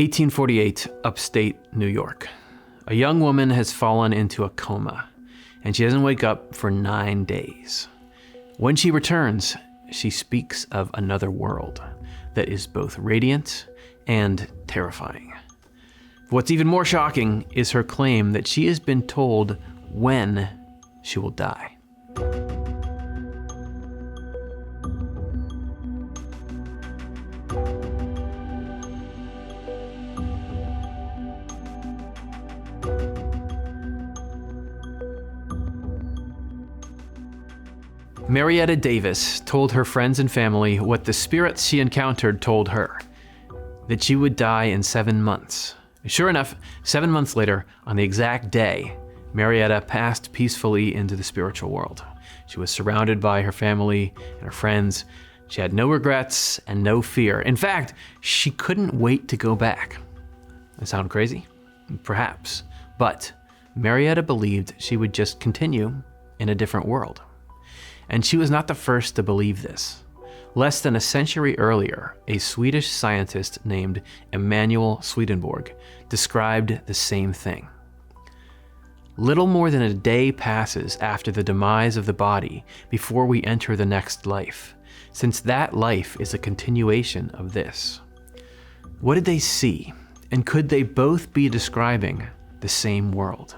1848, upstate New York. A young woman has fallen into a coma, and she doesn't wake up for 9 days. When she returns, she speaks of another world that is both radiant and terrifying. What's even more shocking is her claim that she has been told when she will die. Marietta Davis told her friends and family what the spirits she encountered told her, that she would die in 7 months. Sure enough, 7 months later, on the exact day, Marietta passed peacefully into the spiritual world. She was surrounded by her family and her friends. She had no regrets and no fear. In fact, she couldn't wait to go back. That sound crazy? Perhaps. But Marietta believed she would just continue in a different world. And she was not the first to believe this. Less than a century earlier, a Swedish scientist named Emanuel Swedenborg described the same thing. Little more than a day passes after the demise of the body before we enter the next life, since that life is a continuation of this. What did they see, and could they both be describing the same world?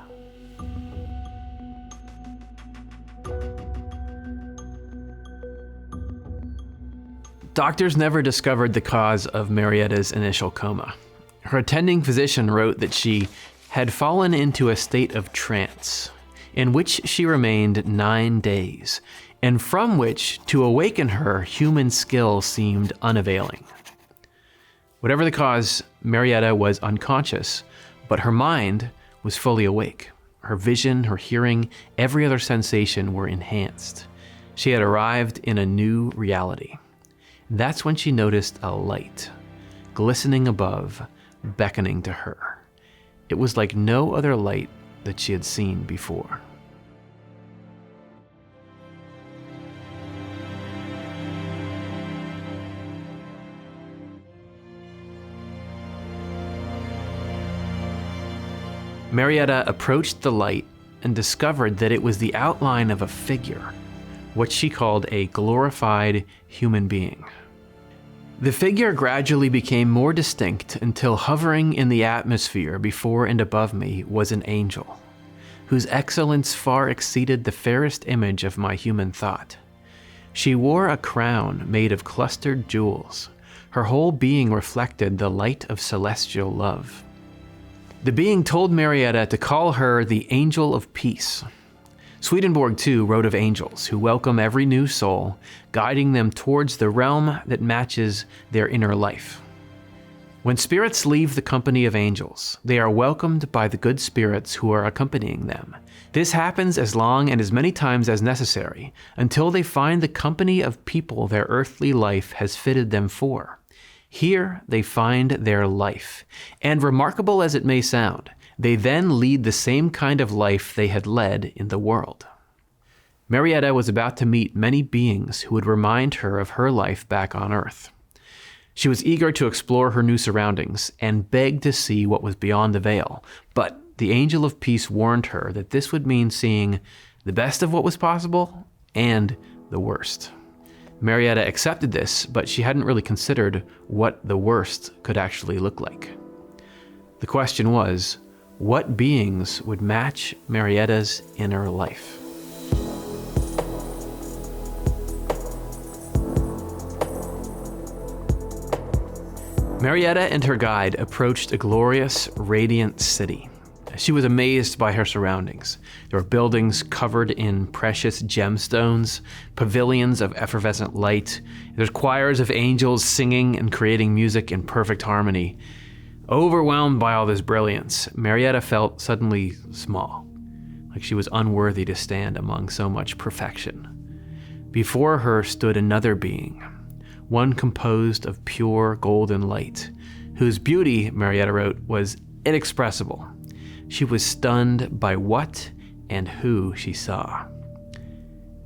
Doctors never discovered the cause of Marietta's initial coma. Her attending physician wrote that she had fallen into a state of trance, in which she remained 9 days, and from which to awaken her, human skill seemed unavailing. Whatever the cause, Marietta was unconscious, but her mind was fully awake. Her vision, her hearing, every other sensation were enhanced. She had arrived in a new reality. That's when she noticed a light, glistening above, beckoning to her. It was like no other light that she had seen before. Marietta approached the light and discovered that it was the outline of a figure, what she called a glorified human being. The figure gradually became more distinct until hovering in the atmosphere before and above me was an angel, whose excellence far exceeded the fairest image of my human thought. She wore a crown made of clustered jewels. Her whole being reflected the light of celestial love. The being told Marietta to call her the Angel of Peace. Swedenborg, too, wrote of angels who welcome every new soul, guiding them towards the realm that matches their inner life. When spirits leave the company of angels, they are welcomed by the good spirits who are accompanying them. This happens as long and as many times as necessary, until they find the company of people their earthly life has fitted them for. Here they find their life, and remarkable as it may sound, they then lead the same kind of life they had led in the world. Marietta was about to meet many beings who would remind her of her life back on Earth. She was eager to explore her new surroundings and begged to see what was beyond the veil, but the Angel of Peace warned her that this would mean seeing the best of what was possible and the worst. Marietta accepted this, but she hadn't really considered what the worst could actually look like. The question was, what beings would match Marietta's inner life? Marietta and her guide approached a glorious, radiant city. She was amazed by her surroundings. There were buildings covered in precious gemstones, pavilions of effervescent light. There's choirs of angels singing and creating music in perfect harmony. Overwhelmed by all this brilliance, Marietta felt suddenly small, like she was unworthy to stand among so much perfection. Before her stood another being, one composed of pure golden light, whose beauty, Marietta wrote, was inexpressible. She was stunned by what and who she saw.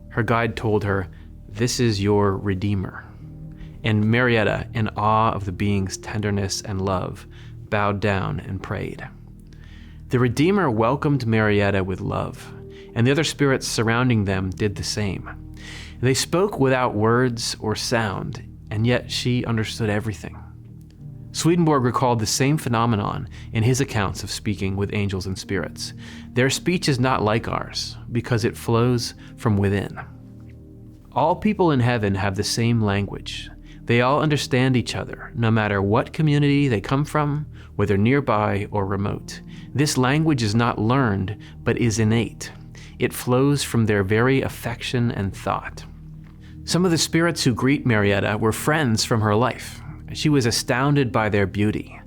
Her guide told her, "This is your Redeemer." And Marietta, in awe of the being's tenderness and love, bowed down and prayed. The Redeemer welcomed Marietta with love, and the other spirits surrounding them did the same. They spoke without words or sound, and yet she understood everything. Swedenborg recalled the same phenomenon in his accounts of speaking with angels and spirits. Their speech is not like ours, because it flows from within. All people in heaven have the same language. They all understand each other, no matter what community they come from, whether nearby or remote. This language is not learned, but is innate. It flows from their very affection and thought. Some of the spirits who greet Marietta were friends from her life. She was astounded by their beauty.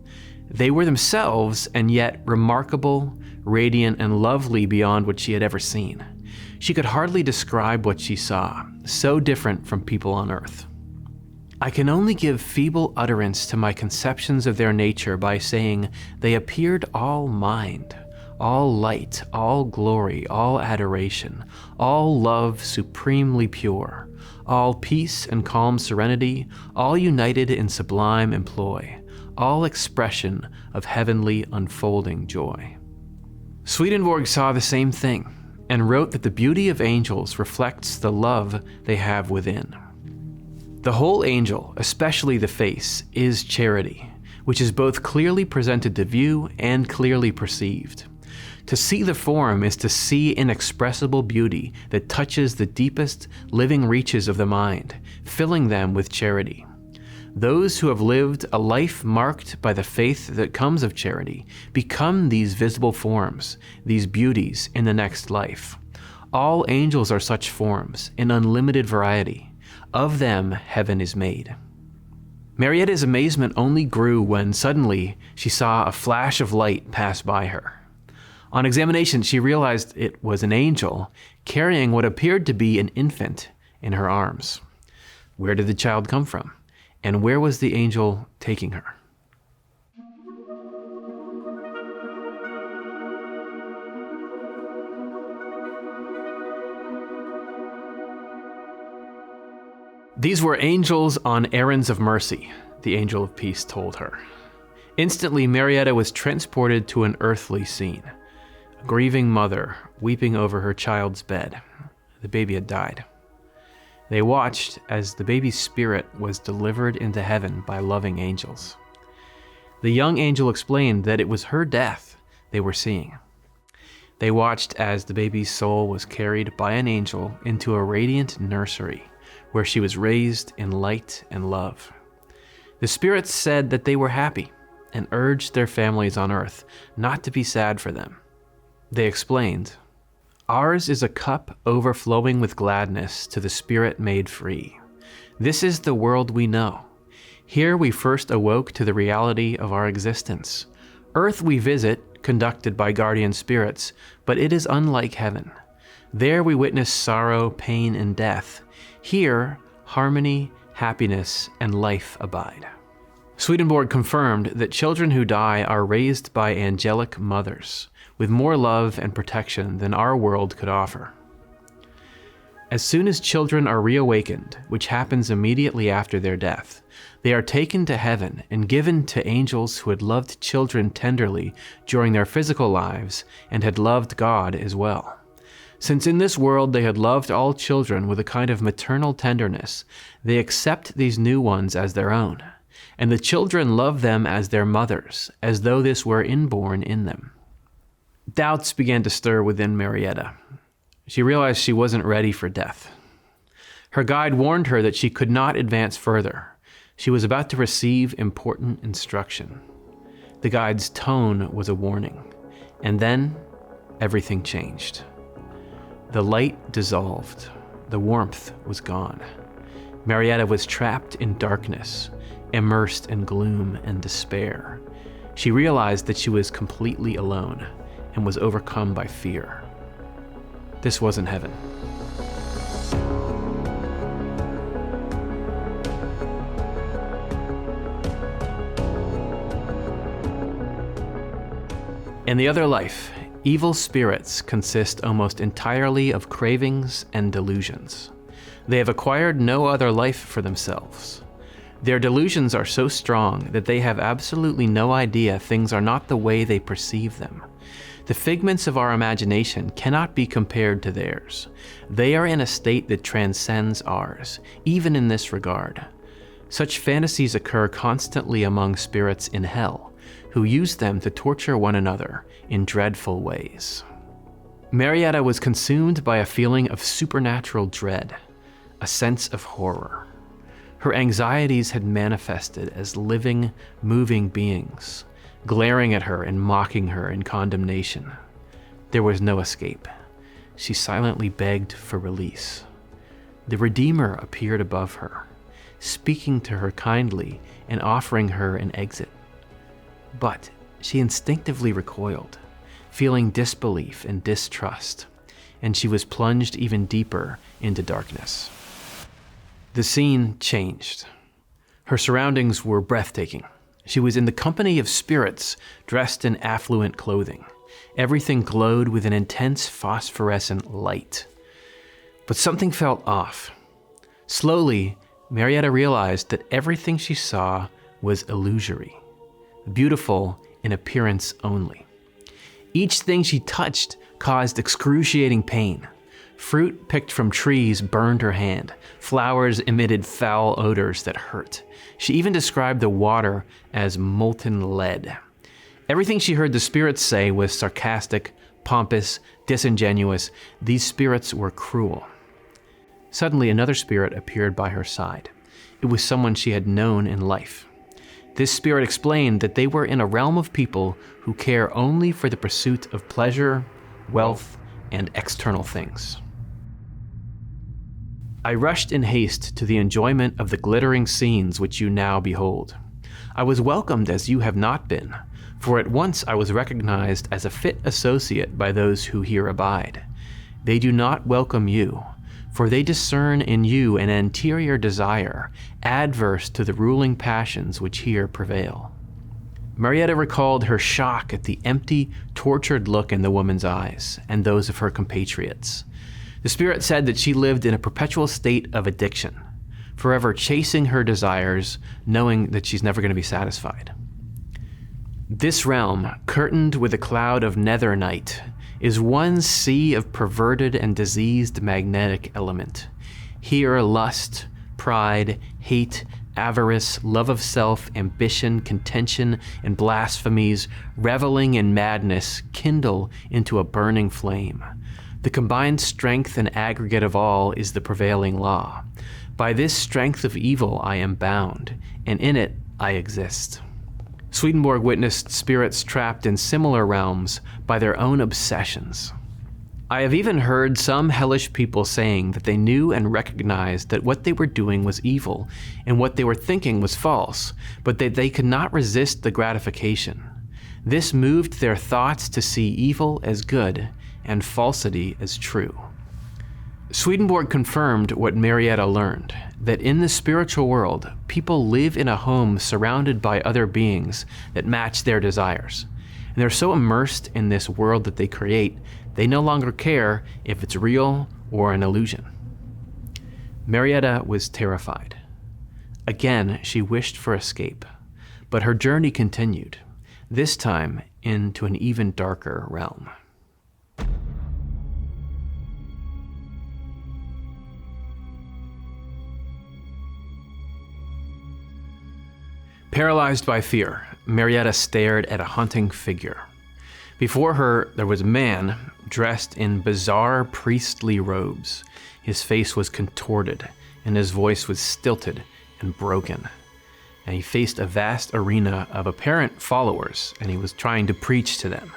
They were themselves, and yet remarkable, radiant, and lovely beyond what she had ever seen. She could hardly describe what she saw, so different from people on earth. I can only give feeble utterance to my conceptions of their nature by saying they appeared all mind, all light, all glory, all adoration, all love supremely pure, all peace and calm serenity, all united in sublime employ, all expression of heavenly unfolding joy. Swedenborg saw the same thing and wrote that the beauty of angels reflects the love they have within. The whole angel, especially the face, is charity, which is both clearly presented to view and clearly perceived. To see the form is to see inexpressible beauty that touches the deepest living reaches of the mind, filling them with charity. Those who have lived a life marked by the faith that comes of charity become these visible forms, these beauties in the next life. All angels are such forms, in unlimited variety. Of them heaven is made. Marietta's amazement only grew when suddenly she saw a flash of light pass by her. On examination, she realized it was an angel carrying what appeared to be an infant in her arms. Where did the child come from? And where was the angel taking her? These were angels on errands of mercy, the angel of peace told her. Instantly, Marietta was transported to an earthly scene. A grieving mother weeping over her child's bed. The baby had died. They watched as the baby's spirit was delivered into heaven by loving angels. The young angel explained that it was her death they were seeing. They watched as the baby's soul was carried by an angel into a radiant nursery, where she was raised in light and love. The spirits said that they were happy and urged their families on earth not to be sad for them. They explained, "Ours is a cup overflowing with gladness to the spirit made free. This is the world we know. Here we first awoke to the reality of our existence. Earth we visit, conducted by guardian spirits, but it is unlike heaven. There we witness sorrow, pain, and death. Here, harmony, happiness, and life abide." Swedenborg confirmed that children who die are raised by angelic mothers, with more love and protection than our world could offer. As soon as children are reawakened, which happens immediately after their death, they are taken to heaven and given to angels who had loved children tenderly during their physical lives and had loved God as well. Since in this world they had loved all children with a kind of maternal tenderness, they accept these new ones as their own, and the children love them as their mothers, as though this were inborn in them. Doubts began to stir within Marietta. She realized she wasn't ready for death. Her guide warned her that she could not advance further. She was about to receive important instruction. The guide's tone was a warning, and then everything changed. The light dissolved. The warmth was gone. Marietta was trapped in darkness, immersed in gloom and despair. She realized that she was completely alone and was overcome by fear. This wasn't heaven. In the other life, evil spirits consist almost entirely of cravings and delusions. They have acquired no other life for themselves. Their delusions are so strong that they have absolutely no idea things are not the way they perceive them. The figments of our imagination cannot be compared to theirs. They are in a state that transcends ours, even in this regard. Such fantasies occur constantly among spirits in hell, who use them to torture one another in dreadful ways. Marietta was consumed by a feeling of supernatural dread, a sense of horror. Her anxieties had manifested as living, moving beings, glaring at her and mocking her in condemnation. There was no escape. She silently begged for release. The Redeemer appeared above her, speaking to her kindly and offering her an exit. But she instinctively recoiled, feeling disbelief and distrust, and she was plunged even deeper into darkness. The scene changed. Her surroundings were breathtaking. She was in the company of spirits dressed in affluent clothing. Everything glowed with an intense phosphorescent light. But something felt off. Slowly, Marietta realized that everything she saw was illusory, beautiful in appearance only. Each thing she touched caused excruciating pain. Fruit picked from trees burned her hand. Flowers emitted foul odors that hurt. She even described the water as molten lead. Everything she heard the spirits say was sarcastic, pompous, disingenuous. These spirits were cruel. Suddenly, another spirit appeared by her side. It was someone she had known in life. This spirit explained that they were in a realm of people who care only for the pursuit of pleasure, wealth, and external things. I rushed in haste to the enjoyment of the glittering scenes which you now behold. I was welcomed as you have not been, for at once I was recognized as a fit associate by those who here abide. They do not welcome you, for they discern in you an anterior desire, adverse to the ruling passions which here prevail. Marietta recalled her shock at the empty, tortured look in the woman's eyes, and those of her compatriots. The spirit said that she lived in a perpetual state of addiction, forever chasing her desires, knowing that she's never going to be satisfied. This realm, curtained with a cloud of nether night, is one sea of perverted and diseased magnetic element. Here lust, pride, hate, avarice, love of self, ambition, contention, and blasphemies, reveling in madness, kindle into a burning flame. The combined strength and aggregate of all is the prevailing law. By this strength of evil I am bound, and in it I exist. Swedenborg witnessed spirits trapped in similar realms by their own obsessions. I have even heard some hellish people saying that they knew and recognized that what they were doing was evil and what they were thinking was false, but that they could not resist the gratification. This moved their thoughts to see evil as good and falsity as true. Swedenborg confirmed what Marietta learned, that in the spiritual world, people live in a home surrounded by other beings that match their desires. And they're so immersed in this world that they create, they no longer care if it's real or an illusion. Marietta was terrified. Again, she wished for escape, but her journey continued, this time into an even darker realm. Paralyzed by fear, Marietta stared at a haunting figure. Before her, there was a man dressed in bizarre priestly robes. His face was contorted, and his voice was stilted and broken. And he faced a vast arena of apparent followers, and he was trying to preach to them.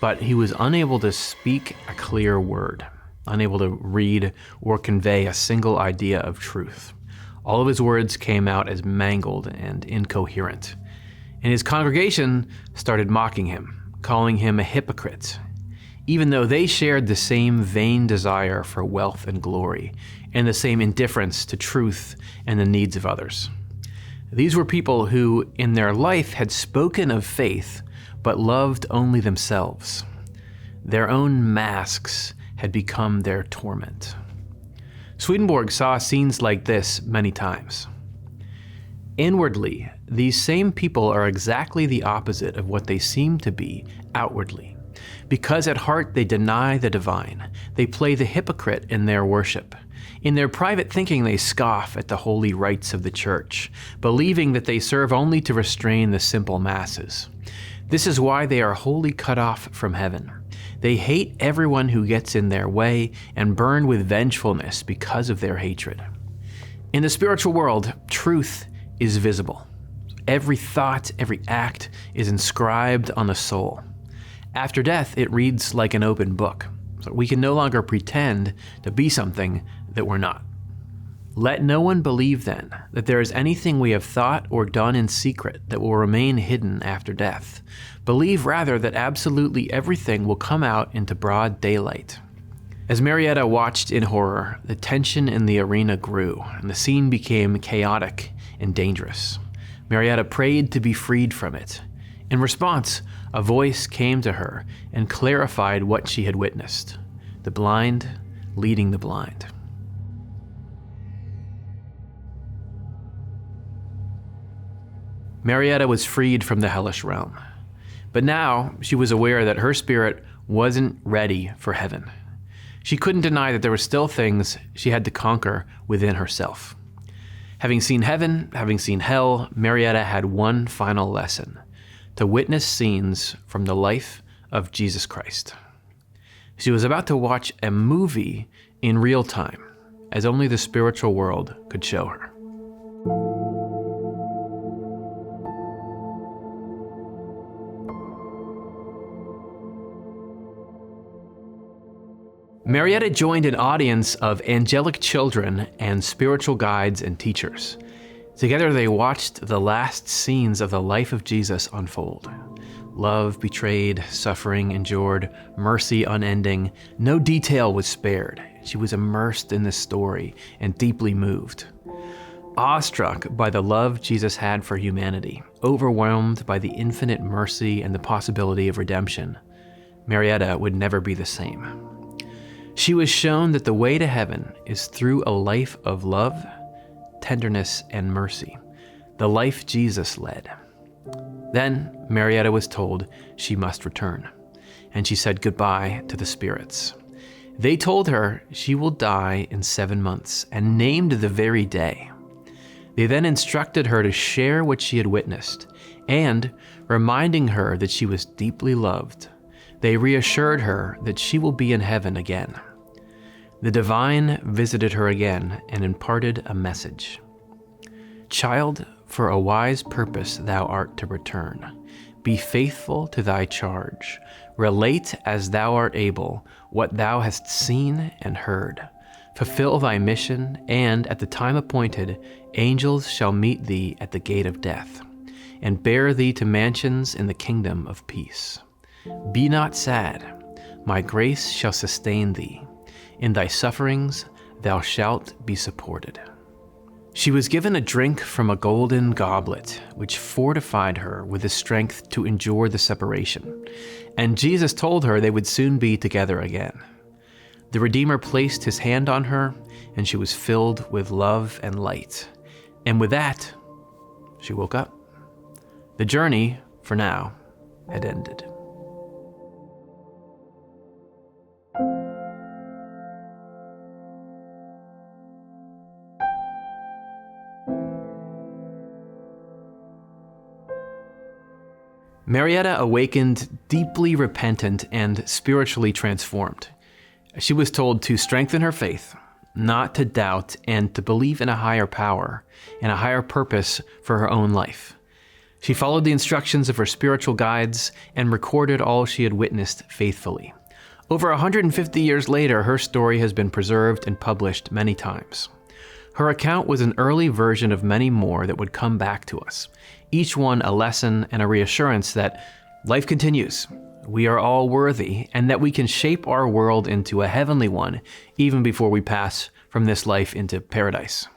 But he was unable to speak a clear word, unable to read or convey a single idea of truth. All of his words came out as mangled and incoherent. And his congregation started mocking him, calling him a hypocrite, even though they shared the same vain desire for wealth and glory, and the same indifference to truth and the needs of others. These were people who, in their life, had spoken of faith, but loved only themselves. Their own masks had become their torment. Swedenborg saw scenes like this many times. Inwardly, these same people are exactly the opposite of what they seem to be outwardly. Because at heart they deny the divine, they play the hypocrite in their worship. In their private thinking they scoff at the holy rites of the church, believing that they serve only to restrain the simple masses. This is why they are wholly cut off from heaven. They hate everyone who gets in their way and burn with vengefulness because of their hatred. In the spiritual world, truth is visible. Every thought, every act is inscribed on the soul. After death, it reads like an open book. So we can no longer pretend to be something that we're not. Let no one believe then that there is anything we have thought or done in secret that will remain hidden after death. Believe rather that absolutely everything will come out into broad daylight. As Marietta watched in horror, the tension in the arena grew, and the scene became chaotic and dangerous. Marietta prayed to be freed from it. In response, a voice came to her and clarified what she had witnessed: the blind leading the blind. Marietta was freed from the hellish realm. But now she was aware that her spirit wasn't ready for heaven. She couldn't deny that there were still things she had to conquer within herself. Having seen heaven, having seen hell, Marietta had one final lesson: to witness scenes from the life of Jesus Christ. She was about to watch a movie in real time, as only the spiritual world could show her. Marietta joined an audience of angelic children and spiritual guides and teachers. Together they watched the last scenes of the life of Jesus unfold. Love betrayed, suffering endured, mercy unending. No detail was spared. She was immersed in this story and deeply moved. Awestruck by the love Jesus had for humanity, overwhelmed by the infinite mercy and the possibility of redemption, Marietta would never be the same. She was shown that the way to heaven is through a life of love, tenderness, and mercy, the life Jesus led. Then Marietta was told she must return, and she said goodbye to the spirits. They told her she will die in 7 months and named the very day. They then instructed her to share what she had witnessed, and, reminding her that she was deeply loved, they reassured her that she will be in heaven again. The divine visited her again and imparted a message. Child, for a wise purpose thou art to return. Be faithful to thy charge. Relate as thou art able what thou hast seen and heard. Fulfill thy mission, and at the time appointed, angels shall meet thee at the gate of death, and bear thee to mansions in the kingdom of peace. Be not sad. My grace shall sustain thee. In thy sufferings thou shalt be supported. She was given a drink from a golden goblet, which fortified her with the strength to endure the separation, and Jesus told her they would soon be together again. The Redeemer placed his hand on her, and she was filled with love and light. And with that, she woke up. The journey, for now, had ended. Marietta awakened deeply repentant and spiritually transformed. She was told to strengthen her faith, not to doubt, and to believe in a higher power and a higher purpose for her own life. She followed the instructions of her spiritual guides and recorded all she had witnessed faithfully. Over 150 years later, her story has been preserved and published many times. Her account was an early version of many more that would come back to us, each one a lesson and a reassurance that life continues, we are all worthy, and that we can shape our world into a heavenly one even before we pass from this life into paradise.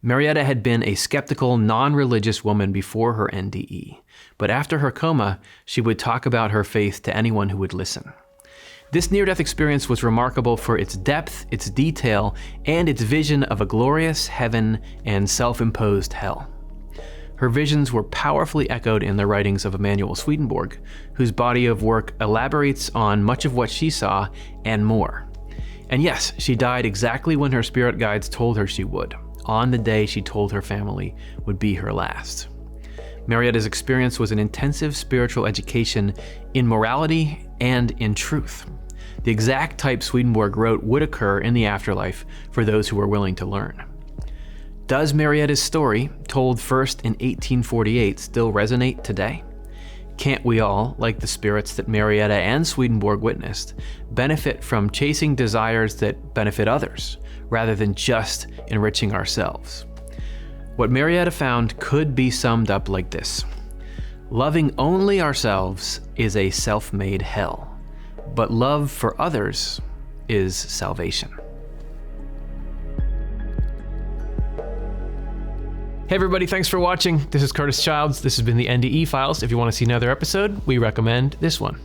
Marietta had been a skeptical, non-religious woman before her NDE, but after her coma, she would talk about her faith to anyone who would listen. This near-death experience was remarkable for its depth, its detail, and its vision of a glorious heaven and self-imposed hell. Her visions were powerfully echoed in the writings of Emanuel Swedenborg, whose body of work elaborates on much of what she saw and more. And yes, she died exactly when her spirit guides told her she would, on the day she told her family would be her last. Marietta's experience was an intensive spiritual education in morality and in truth. The exact type Swedenborg wrote would occur in the afterlife for those who were willing to learn. Does Marietta's story, told first in 1848, still resonate today? Can't we all, like the spirits that Marietta and Swedenborg witnessed, benefit from chasing desires that benefit others, rather than just enriching ourselves? What Marietta found could be summed up like this: loving only ourselves is a self-made hell, but love for others is salvation. Hey everybody, thanks for watching. This is Curtis Childs. This has been the NDE Files. If you want to see another episode, we recommend this one.